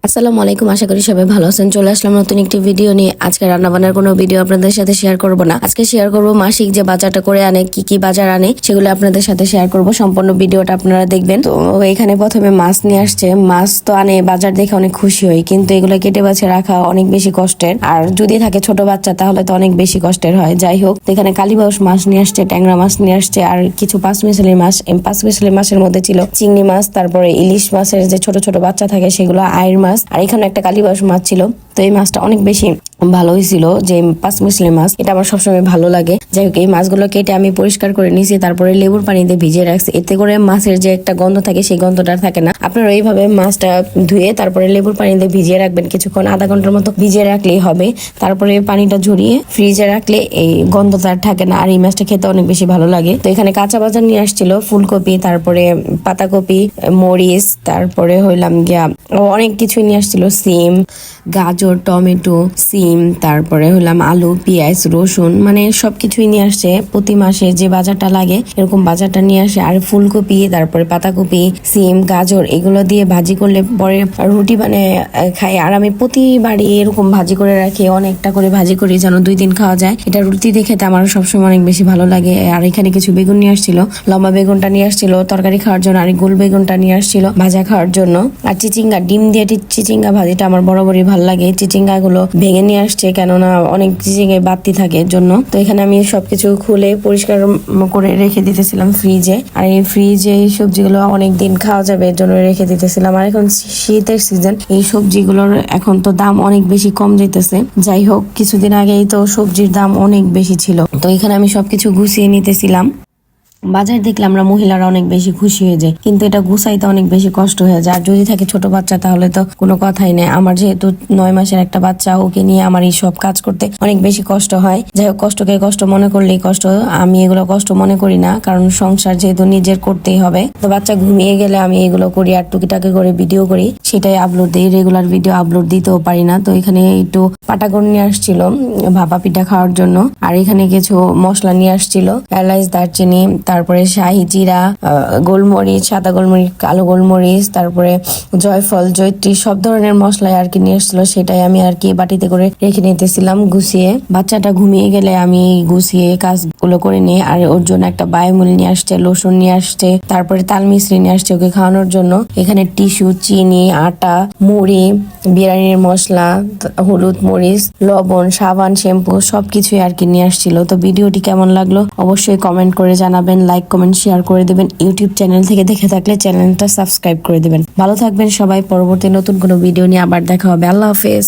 আসসালামু আলাইকুম, আশা করি সবাই ভালো আছেন। চলে আসলাম নতুন একটি ভিডিও নিয়ে। আজকে রান্নাবান্নার কোনো ভিডিও আপনাদের সাথে শেয়ার করব না। আজকে শেয়ার করব মাসিক যে বাজারটা করে আনে, কি কি বাজার আনে সেগুলো আপনাদের সাথে শেয়ার করব। সম্পূর্ণ ভিডিওটা আপনারা দেখবেন। তো এখানে প্রথমে মাছ নিয়ে আসছে। মাছ তো আনে, বাজার দেখে অনেক খুশি হই, কিন্তু এগুলো কেটে বাছে রাখা অনেক বেশি কষ্টের। আর যদি থাকে ছোট বাচ্চা তাহলে তো অনেক বেশি কষ্টের হয়। যাই হোক, এখানে কালীবাউস মাছ নিয়ে আসছে, ট্যাংরা মাছ নিয়ে আসছে, আর কিছু পাঁচমিশালি মাছ। পাঁচমিশালি মাছের মধ্যে ছিল চিংড়ি মাছ, তারপরে ইলিশ মাছের যে ছোট ছোট বাচ্চা থাকে সেগুলো, আইর মাছ, আর এখানে একটা কালীবাউস মাছ ছিল। তো এই মাছটা অনেক বেশি ভালো হয়েছিল, যে পাঁচমিশালি মাছ, এটা আমার সবসময় ভালো লাগে। যাই হোক, এই মাছগুলো কেটে আমি পরিষ্কার করে নিয়েছি, তারপরে লেবুর পানিতে ভিজিয়ে রাখছি। এতে করে মাছের যে একটা গন্ধ থাকে সেই গন্ধটা থাকে না। আপনারা এইভাবে মাছটা ধুয়ে তারপরে লেবুর পানিতে ভিজিয়ে রাখবেন কিছুক্ষণ, আধা ঘন্টার মতো ভিজিয়ে রাখলেই হবে। তারপরে পানিটা ঝরিয়ে ফ্রিজে রাখলে এই গন্ধটা আর থাকে না, আর এই মাছটা খেতে অনেক বেশি ভালো লাগে। তো এখানে কাঁচা বাজার নিয়ে আসছিল, ফুলকপি, তারপরে পাতাকপি, মরিচ, তারপরে হইলাম গিয়া অনেক কিছু নিয়ে আসছিল, সিম, গাজর, টমেটো, সিম, তারপরে হলাম আলু, পেঁয়াজ, রসুন, মানে সবকিছুই নিয়ে আসছে। প্রতি মাসে যে বাজারটা লাগে এরকম বাজারটা নিয়ে আসে। আর ফুলকপি, তারপরে পাতাকপি, সিম, গাজর এগুলো দিয়ে ভাজি করলে পরে রুটি বানিয়ে খাই। আর আমি প্রতিবারই এরকম ভাজি করে রাখি, অনেকটা করে ভাজি করি যেন 2 দিন খাওয়া যায়। এটা রুটি দিয়ে খেতে আমার সবসময় অনেক বেশি ভালো লাগে। আর এখানে কিছু বেগুন নিয়ে আসছিল, লম্বা বেগুনটা নিয়ে আসছিল তরকারি খাওয়ার জন্য, আর গোল বেগুনটা নিয়ে আসছিল ভাজা খাওয়ার জন্য। আর চিচিঙ্গা, ডিম দিয়ে চিচিঙ্গা ভাজিটা আমার বরাবরই ভালো লাগে। চিচিঙ্গা গুলো ভেঙে নিয়ে আসছে, কেননা অনেক চিচিঙ্গায় বাড়তি থাকে এর জন্য। তো এখানে আমি সবকিছু খুলে পরিষ্কার করে রেখে দিতেছিলাম ফ্রিজে। আর এই ফ্রিজে এই সবজিগুলো অনেক দিন খাওয়া যাবে এর জন্য রেখে দিতেছিলাম। আর এখন শীতের সিজন, এই সবজিগুলোর এখন তো দাম অনেক বেশি কম যেতেছে। যাই হোক, কিছুদিন আগেই তো সবজির দাম অনেক বেশি ছিল। তো এখানে আমি সবকিছু গুছিয়ে নিতেছিলাম। বাজার দেখলে আমরা মহিলারা অনেক বেশি খুশি হয়ে যায়, কিন্তু এটা গুছাইতে অনেক বেশি কষ্ট হয়ে যায়। আর যদি থাকে ছোট বাচ্চা তাহলে তো কোনো কথাই নেই। আমার যেহেতু 9 মাসের একটা বাচ্চা, ওকে নিয়ে আমার এই সব কাজ করতে অনেক বেশি কষ্ট হয়। যাই হোক, কষ্টকে কষ্ট মনে করলেই কষ্ট। আমি এগুলো কষ্ট মনে করি না, কারণ সংসার যেহেতু নিজের করতেই হবে। তো বাচ্চা ঘুমিয়ে গেলে আমি এগুলো করি, আর টুকিটাকি করে ভিডিও করি, সেটাই আপলোড দিই। রেগুলার ভিডিও আপলোড দিতেও পারি না। তো এখানে একটু পাটাগন নিয়ে আসছিল ভাপা পিঠা খাওয়ার জন্য। আর এখানে কিছু মশলা নিয়ে আসছিল, এলাচ, দারচিনি, তারপরে শাহি জিরা, গোলমরিচ, সাদা গোলমরিচ, কালো গোলমরিচ, তারপরে জয়ফল, জয়ত্রী, সব ধরনের মশলাই আর কি নিয়ে এসেছিল। সেটাই আমি আর কি বাটিতে করে রেখে নিতেছিলাম গুছিয়ে। বাচ্চাটা ঘুমিয়ে গেলে আমি গুছিয়ে কাজগুলো করে নিই। আর ওর জন্য একটা বায়োমুল নিয়ে আসছে, লসুন নিয়ে আসছে, তারপরে তাল মিশ্রি নিয়ে আসছে ওকে খাওয়ানোর জন্য। এখানে টিস্যু, চিনি, আটা, মুড়ি, বিরিয়ানির মশলা, হলুদ, মরিচ, লবণ, সাবান, শ্যাম্পু সবকিছুই আর কি নিয়ে আসছিল। তো ভিডিওটি কেমন লাগলো অবশ্যই কমেন্ট করে জানাবেন, লাইক, কমেন্ট, শেয়ার করে দেবেন। ইউটিউব চ্যানেল থেকে দেখে থাকলে চ্যানেলটা সাবস্ক্রাইব করে দেবেন। ভালো থাকবেন সবাই। পরবর্তী নতুন কোনো ভিডিও নিয়ে আবার দেখা হবে। আল্লাহ হাফেজ।